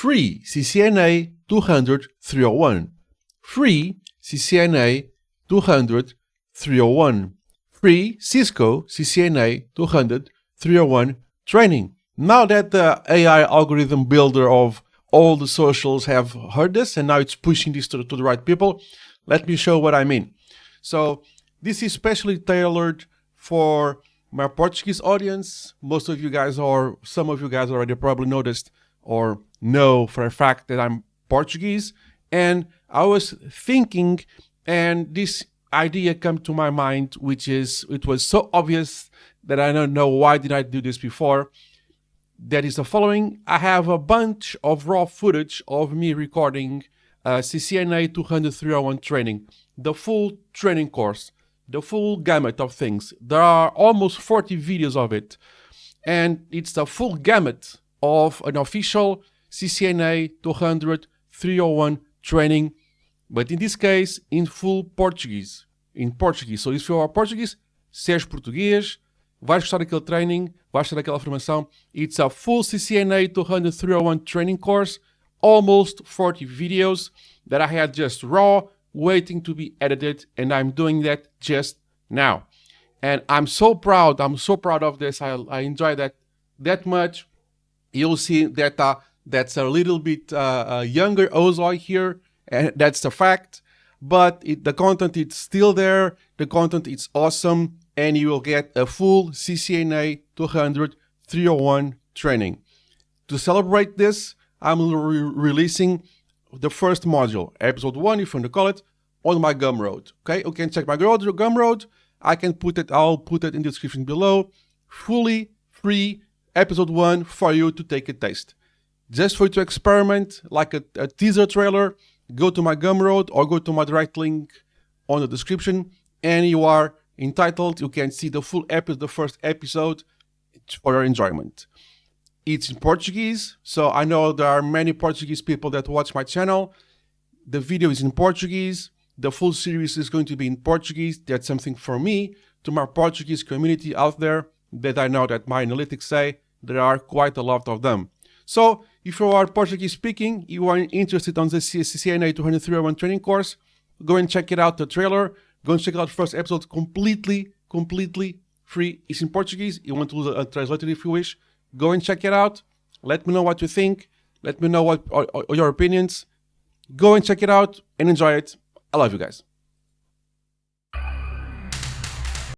free CCNA 200-301. Free CCNA 200-301. Free Cisco CCNA 200-301 training. Now that the AI algorithm builder of all the socials have heard this and now it's pushing this to the right people, let me show what I mean. So this is specially tailored for my Portuguese audience. Most of you guys, or some of you guys already probably noticed or know for a fact that I'm Portuguese. And I was thinking, and this idea came to my mind, which is, it was so obvious that I don't know why did I do this before. That is the following. I have a bunch of raw footage of me recording CCNA 200-301 training, the full training course, the full gamut of things. There are almost 40 videos of it. And it's the full gamut of an official CCNA 200-301 training, but in this case, in full Portuguese. In Portuguese. So if you are Portuguese, se és português, vais gostar daquele training, vais gostar daquela formação. It's a full CCNA 200-301 training course, almost 40 videos that I had just raw, waiting to be edited, and I'm doing that just now. And I'm so proud of this. I enjoy that much. You'll see that that's a little bit younger Ozoi here, and that's the fact. But the content is still there. The content is awesome, and you will get a full CCNA 200-301 training. To celebrate this, I'm releasing the first module, episode 1, if you want to call it, on my Gumroad. Okay, you can check my Gumroad. I'll put it in the description below. Fully free episode 1 for you to take a taste. Just for you to experiment, like a teaser trailer, go to my Gumroad or go to my direct link on the description, and you are entitled. You can see the full episode, the first episode, for your enjoyment. It's in Portuguese, so I know there are many Portuguese people that watch my channel. The video is in Portuguese. The full series is going to be in Portuguese. That's something for me, to my Portuguese community out there, that I know that my analytics say there are quite a lot of them. So if you are Portuguese speaking, you are interested on the CCNA 200-301 training course, go and check it out, the trailer. Go and check out the first episode, completely free. It's in Portuguese. You want to translate it if you wish. Go and check it out. Let me know what you think. Let me know what are your opinions. Go and check it out and enjoy it. I love you guys.